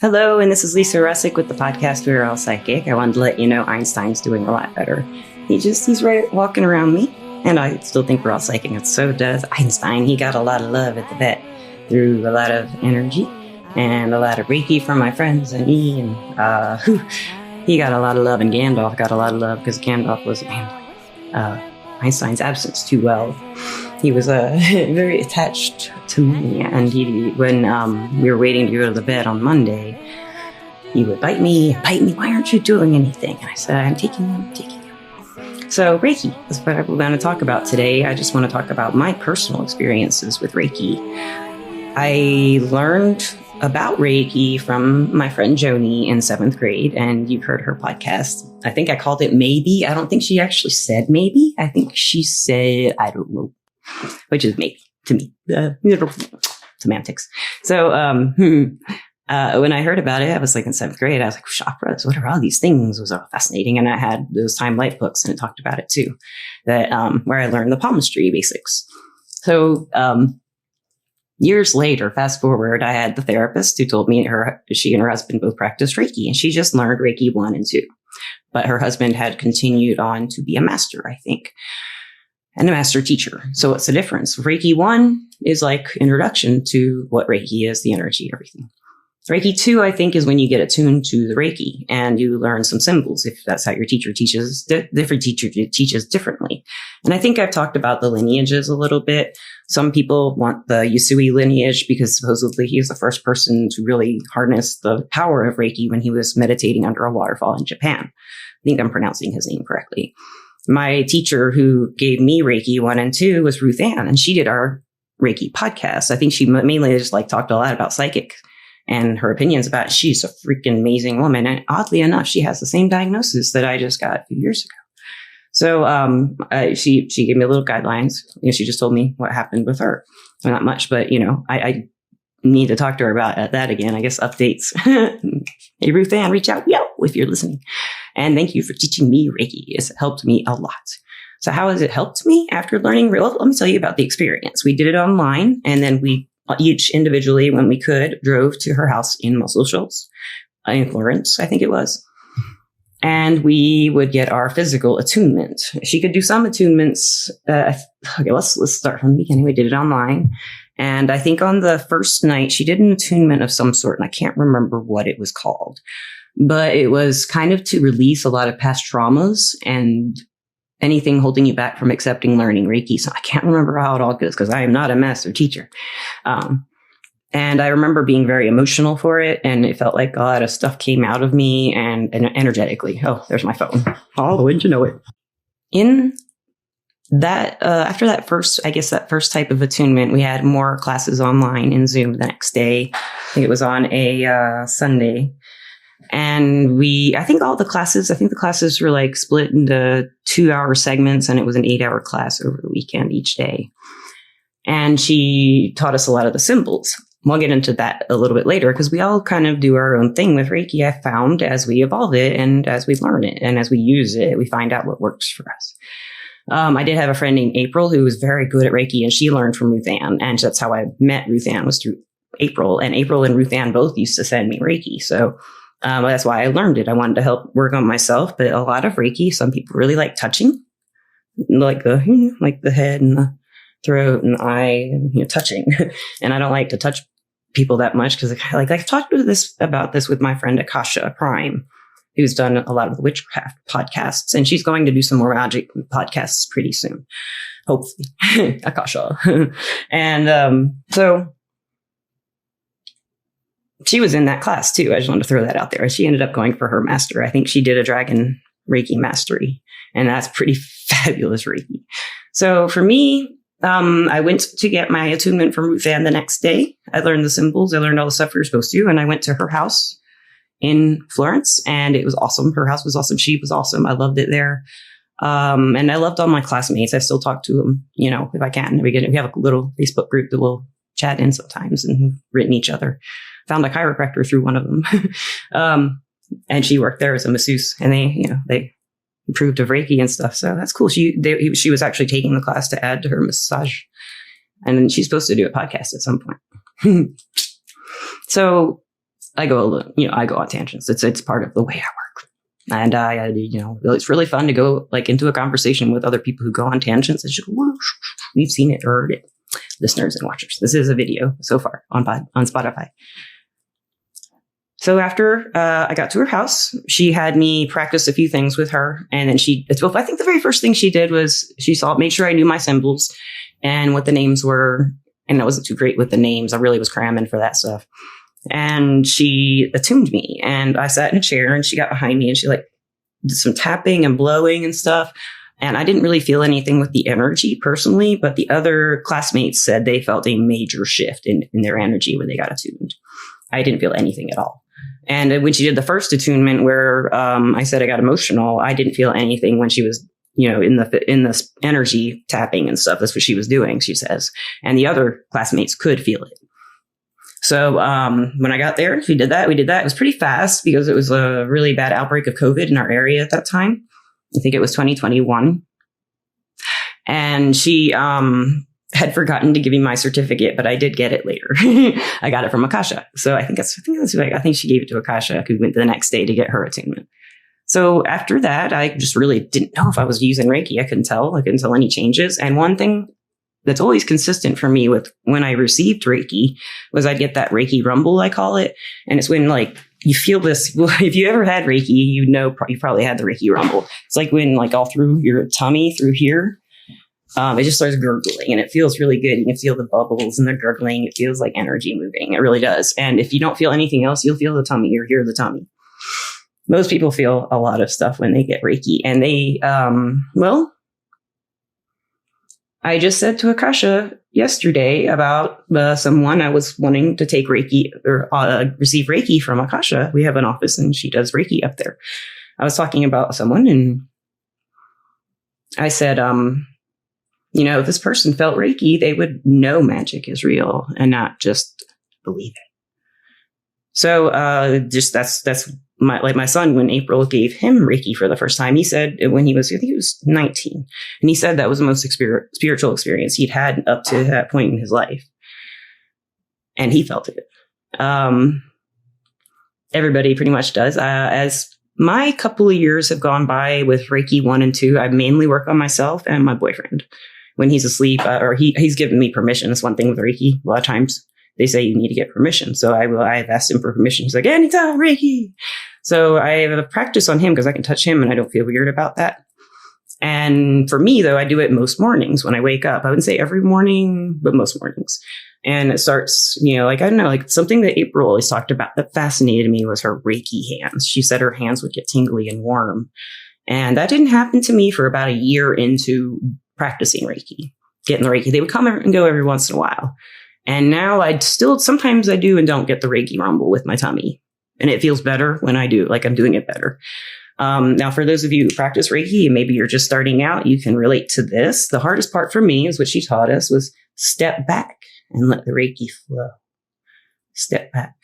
Hello, and this is Lisa Russick with the podcast We're All Psychic. I wanted to let you know Einstein's doing a lot better. He's right walking around me, and I still think we're all psychic, and so does Einstein. He got a lot of love at the vet through a lot of energy and a lot of Reiki from my friends and me, and he got a lot of love, and Gandalf got a lot of love because Gandalf was handling Einstein's absence too well. He was very attached to me, and when we were waiting to go to the bed on Monday, he would bite me, why aren't you doing anything? And I said, I'm taking you. So Reiki is what we're going to talk about today. I just want to talk about my personal experiences with Reiki. I learned about Reiki from my friend Joni in 7th grade, and you've heard her podcast. I think I called it Maybe. I don't think she actually said maybe. I think she said, I don't know, which is maybe to me. Semantics. So when I heard about it, I was like in 7th grade. I was like, chakras, what are all these things? It was all fascinating. And I had those Time Life books, and it talked about it too, that where I learned the palmistry basics. So years later, fast forward, I had the therapist who told me she and her husband both practiced Reiki, and she just learned Reiki 1 and 2. But her husband had continued on to be a master, I think, and a master teacher. So what's the difference? Reiki 1 is like introduction to what Reiki is, the energy, everything. Reiki 2, I think, is when you get attuned to the Reiki and you learn some symbols, if that's how your teacher teaches. Different teacher teaches differently. And I think I've talked about the lineages a little bit. Some people want the Yusui lineage because supposedly he was the first person to really harness the power of Reiki when he was meditating under a waterfall in Japan. I think I'm pronouncing his name correctly. My teacher who gave me Reiki 1 and 2 was Ruth Ann, and she did our Reiki podcast. I think she mainly just talked a lot about psychic and her opinions about it. She's a freaking amazing woman. And oddly enough, she has the same diagnosis that I just got a few years ago. So she gave me little guidelines. She just told me what happened with her. Well, not much, but I need to talk to her about that again. I guess updates. Hey, Ruth Ann, reach out if you're listening. And thank you for teaching me Reiki. It's helped me a lot. So how has it helped me after learning? Well, let me tell you about the experience. We did it online, and then we each individually, when we could, drove to her house in Muscle Shoals, in Florence, I think it was. And we would get our physical attunement. She could do some attunements. Okay, let's start from the beginning. We did it online. And I think on the first night, she did an attunement of some sort, and I can't remember what it was called. But it was kind of to release a lot of past traumas and anything holding you back from accepting learning Reiki. So I can't remember how it all goes because I am not a master teacher. And I remember being very emotional for it, and it felt like a lot of stuff came out of me and energetically. Oh, there's my phone. Oh, wouldn't you know it? In that, after that first type of attunement, we had more classes online in Zoom the next day. I think it was on a Sunday. And I think the classes were split into 2-hour segments, and it was an 8-hour class over the weekend each day. And she taught us a lot of the symbols. We'll get into that a little bit later because we all kind of do our own thing with Reiki. I found as we evolve it and as we learn it and as we use it, we find out what works for us. I did have a friend named April who was very good at Reiki, and she learned from Ruth Ann. And that's how I met Ruth Ann, was through April. And April and Ruth Ann both used to send me Reiki. So that's why I learned it. I wanted to help work on myself, but a lot of Reiki, some people really like touching, like the head and the throat and eye, and touching. And I don't like to touch people that much because I've talked about this with my friend Akasha Prime, who's done a lot of the witchcraft podcasts, and she's going to do some more magic podcasts pretty soon, hopefully. Akasha. And so she was in that class too. I just wanted to throw that out there. She ended up going for her master. I think she did a Dragon Reiki mastery, and that's pretty fabulous Reiki. So for me, I went to get my attunement from Ruth Ann the next day. I learned the symbols. I learned all the stuff we were supposed to, and I went to her house in Florence, and it was awesome. Her house was awesome. She was awesome. I loved it there. And I loved all my classmates. I still talk to them, if I can. We have a little Facebook group that we'll chat in sometimes and written each other. Found a chiropractor through one of them. And she worked there as a masseuse, and they improved of Reiki and stuff. So that's cool. She was actually taking the class to add to her massage, and then she's supposed to do a podcast at some point. So I go on tangents. It's part of the way I work. And it's really fun to go like into a conversation with other people who go on tangents. It's just, whoosh, we've seen it or heard it. Listeners and watchers. This is a video so far on Spotify. So after I got to her house, she had me practice a few things with her. And then I think the very first thing she did was made sure I knew my symbols and what the names were. And I wasn't too great with the names. I really was cramming for that stuff. And she attuned me, and I sat in a chair, and she got behind me, and she like did some tapping and blowing and stuff. And I didn't really feel anything with the energy personally, but the other classmates said they felt a major shift in their energy when they got attuned. I didn't feel anything at all. And when she did the first attunement where I said I got emotional, I didn't feel anything when she was, in the energy tapping and stuff. That's what she was doing, she says. And the other classmates could feel it. So when I got there, we did that. It was pretty fast because it was a really bad outbreak of COVID in our area at that time. I think it was 2021. And she had forgotten to give me my certificate, but I did get it later. I got it from Akasha. So I think she gave it to Akasha, who went the next day to get her attunement. So after that, I just really didn't know if I was using Reiki. I couldn't tell any changes. And one thing that's always consistent for me with when I received Reiki was I'd get that Reiki rumble, I call it. And it's when like you feel this, well, if you ever had Reiki, you probably had the Reiki rumble. It's like when like all through your tummy through here, it just starts gurgling and it feels really good. You can feel the bubbles and the gurgling. It feels like energy moving. It really does. And if you don't feel anything else, you'll feel the tummy or hear the tummy. Most people feel a lot of stuff when they get Reiki, and they, I just said to Akasha yesterday about someone I was wanting to take Reiki or receive Reiki from Akasha. We have an office and she does Reiki up there. I was talking about someone and I said, if this person felt Reiki, they would know magic is real and not just believe it. So that's my son, when April gave him Reiki for the first time, he said when I think he was 19, and he said that was the most spiritual experience he'd had up to that point in his life. And he felt it. Everybody pretty much does. As my couple of years have gone by with Reiki 1 and 2, I mainly work on myself and my boyfriend. When he's asleep, or he's given me permission. That's one thing with Reiki. A lot of times they say you need to get permission. So I've asked him for permission. He's like, anytime, Reiki. So I have a practice on him because I can touch him and I don't feel weird about that. And for me, though, I do it most mornings when I wake up. I wouldn't say every morning, but most mornings. And it starts, something that April always talked about that fascinated me was her Reiki hands. She said her hands would get tingly and warm. And that didn't happen to me for about a year into practicing Reiki, getting the Reiki. They would come and go every once in a while. And now sometimes I do and don't get the Reiki rumble with my tummy. And it feels better when I do, like I'm doing it better. Now, for those of you who practice Reiki, and maybe you're just starting out, you can relate to this. The hardest part for me is what she taught us was step back and let the Reiki flow. Step back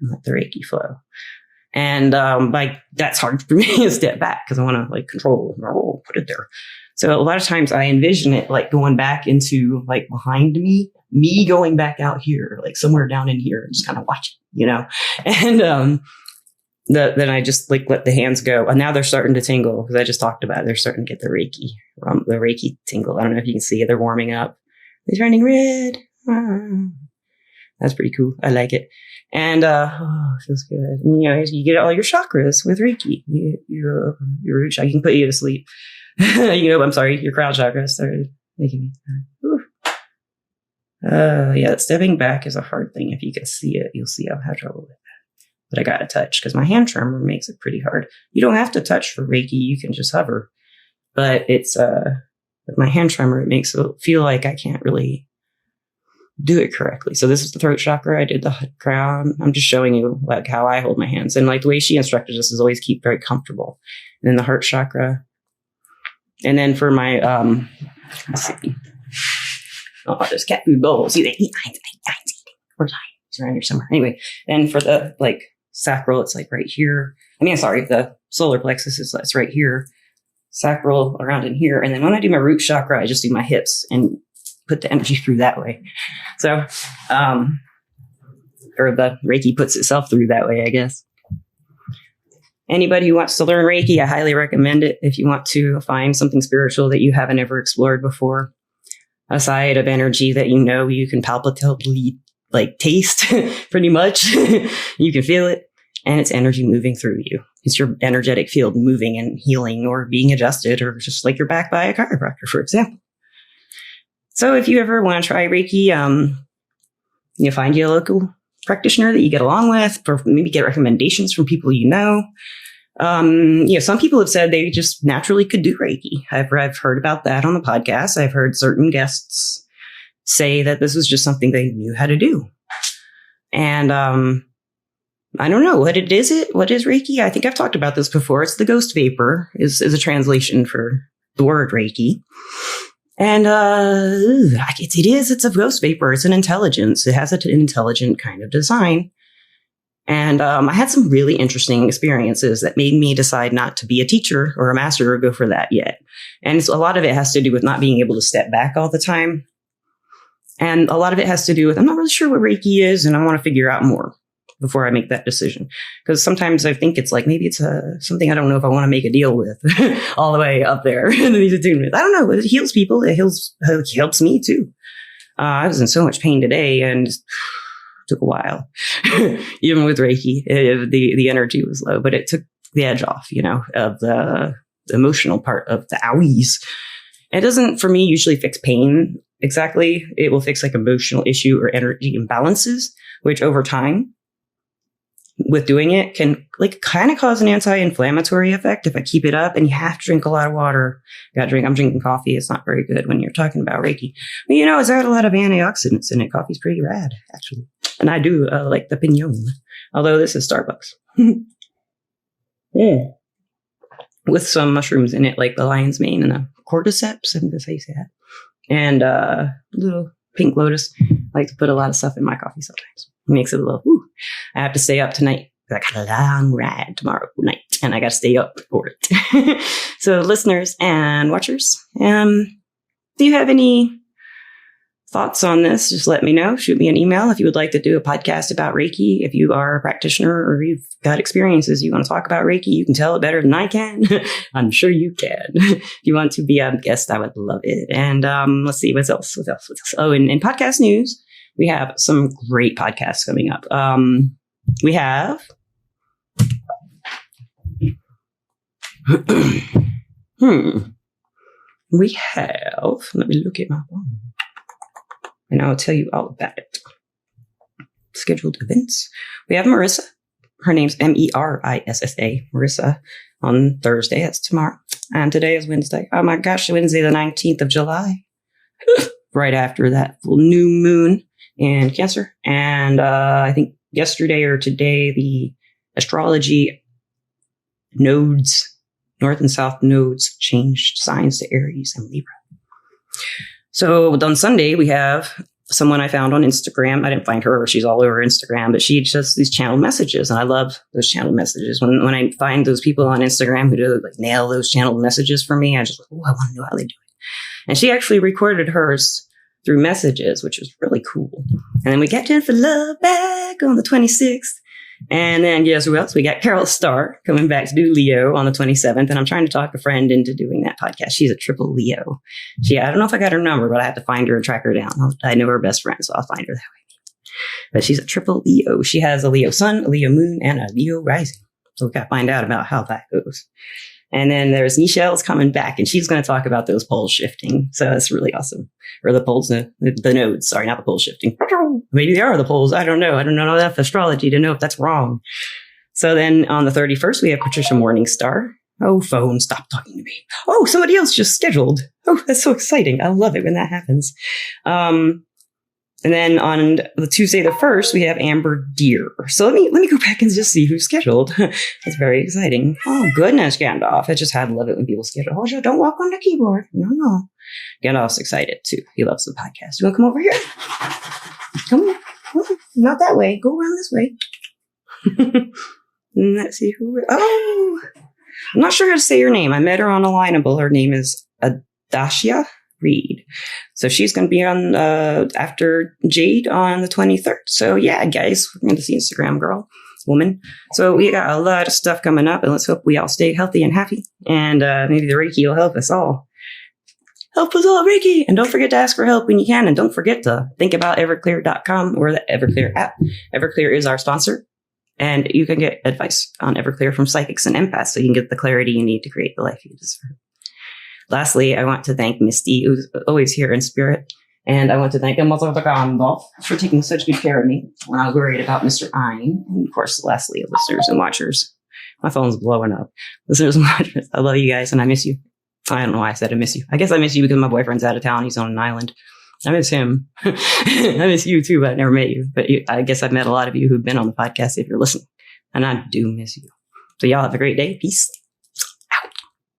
and let the Reiki flow. And that's hard for me to step back because I want to control, put it there. So a lot of times I envision it like going back into like behind me going back out here, like somewhere down in here, and just kind of watching, And then I just let the hands go, and now they're starting to tingle because I just talked about it. They're starting to get the Reiki tingle. I don't know if you can see it. They're warming up. They're turning red. That's pretty cool. I like it. And it feels good. And, you get all your chakras with Reiki. Your root chakra can put you to sleep. I'm sorry, your crown chakra started making me. Stepping back is a hard thing. If you can see it, you'll see I'll have trouble with that. But I got to touch because my hand tremor makes it pretty hard. You don't have to touch for Reiki. You can just hover. But it's, with my hand tremor, it makes it feel like I can't really do it correctly. So this is the throat chakra. I did the crown. I'm just showing you like how I hold my hands. And like the way she instructed us is always keep very comfortable. And then the heart chakra. And then for my, let's see. Oh, there's cat food bowls. See, they eat. Mine's eating. Where's mine? It's around here somewhere. Anyway, and for the sacral, it's like right here. The solar plexus is right here. Sacral around in here. And then when I do my root chakra, I just do my hips and put the energy through that way. So, or the Reiki puts itself through that way, I guess. Anybody who wants to learn Reiki, I highly recommend it if you want to find something spiritual that you haven't ever explored before. A side of energy that you can palpatably taste pretty much. You can feel it, and it's energy moving through you. It's your energetic field moving and healing or being adjusted, or just like you're back by a chiropractor, for example. So if you ever want to try Reiki, find you a local practitioner that you get along with, or maybe get recommendations from people you know. Some people have said they just naturally could do Reiki. I've heard about that on the podcast. I've heard certain guests say that this was just something they knew how to do. And I don't know what it is. What is Reiki? I think I've talked about this before. It's the ghost vapor is a translation for the word Reiki. And it's a ghost vapor. It's an intelligence. It has an intelligent kind of design. And I had some really interesting experiences that made me decide not to be a teacher or a master or go for that yet. And a lot of it has to do with not being able to step back all the time. And a lot of it has to do with, I'm not really sure what Reiki is, and I want to figure out more before I make that decision. Because sometimes I think it's like, maybe it's something I don't know if I want to make a deal with all the way up there. I don't know. It heals people. It helps me too. I was in so much pain today, and took a while. Even with Reiki, the energy was low, but it took the edge off, of the emotional part of the owies. It doesn't, for me, usually fix pain exactly. It will fix emotional issue or energy imbalances, which over time with doing it can kind of cause an anti-inflammatory effect if I keep it up. And you have to drink a lot of water. I'm drinking coffee. It's not very good when you're talking about Reiki. But it's got a lot of antioxidants in it. Coffee's pretty rad, actually. And I do like the pinon, although this is Starbucks. Yeah. With some mushrooms in it, like the lion's mane and the cordyceps. I think that's how you say that. And little pink lotus. I like to put a lot of stuff in my coffee sometimes. It makes it a little, I have to stay up tonight. I got a long ride tomorrow night, and I got to stay up for it. So listeners and watchers, do you have any thoughts on this? Just let me know. Shoot me an email if you would like to do a podcast about Reiki. If you are a practitioner or you've got experiences you want to talk about Reiki, you can tell it better than I can. I'm sure you can. If you want to be a guest, I would love it. And let's see, what else? Oh, in podcast news, we have some great podcasts coming up. We have let me look at my phone and I'll tell you all about it. Scheduled events. We have Marissa. Her name's Merissa. Marissa on Thursday. That's tomorrow. And today is Wednesday. Oh my gosh, Wednesday the 19th of July. Right after that full new moon in Cancer. And I think yesterday or today, the astrology nodes, north and south nodes, changed signs to Aries and Libra. So on Sunday, we have someone I found on Instagram. I didn't find her. She's all over Instagram, but she does these channeled messages. And I love those channeled messages. When I find those people on Instagram who do nail those channeled messages for me, I just, I want to know how they do it. And she actually recorded hers through messages, which was really cool. And then we got Jennifer Love back on the 26th. And then guess who else? We got Carol Starr coming back to do Leo on the 27th. And I'm trying to talk a friend into doing that podcast. She's a triple Leo. I don't know if I got her number, but I have to find her and track her down. I know her best friend, so I'll find her that way. But she's a triple Leo. She has a Leo sun, a Leo moon, and a Leo rising. So we got to find out about how that goes. And then there's Michelle's coming back, and she's going to talk about those poles shifting. So that's really awesome. Or the poles, the nodes. Sorry, not the poles shifting. Maybe they are the poles. I don't know. I don't know enough astrology to know if that's wrong. So then on the 31st, we have Patricia Morningstar. Oh, phone, stop talking to me. Oh, somebody else just scheduled. Oh, that's so exciting. I love it when that happens. And then on the Tuesday the 1st, we have Amber Deer. So let me go back and just see who's scheduled. That's very exciting. Oh, goodness, Gandalf. I just had to love it when people schedule. Oh, don't walk on the keyboard. No. Gandalf's excited, too. He loves the podcast. You want to come over here? Come on. Not that way. Go around this way. Let's see who... Oh! I'm not sure how to say your name. I met her on Alignable. Her name is Adashia. read. So she's going to be on after Jade on the 23rd. So yeah, guys, we're going to see Instagram woman. So we got a lot of stuff coming up, and let's hope we all stay healthy and happy. And maybe the Reiki will help us all. Help us all, Reiki! And don't forget to ask for help when you can. And don't forget to think about Everclear.com or the Everclear app. Everclear is our sponsor. And you can get advice on Everclear from psychics and empaths so you can get the clarity you need to create the life you deserve. Lastly, I want to thank Misty, who's always here in spirit. And I want to thank Mother Gandalf for taking such good care of me when I was worried about Mr. Ein. And of course, lastly, listeners and watchers. My phone's blowing up. Listeners and watchers, I love you guys and I miss you. I don't know why I said I miss you. I guess I miss you because my boyfriend's out of town. He's on an island. I miss him. I miss you too, but I never met you. But I guess I've met a lot of you who've been on the podcast if you're listening. And I do miss you. So y'all have a great day. Peace.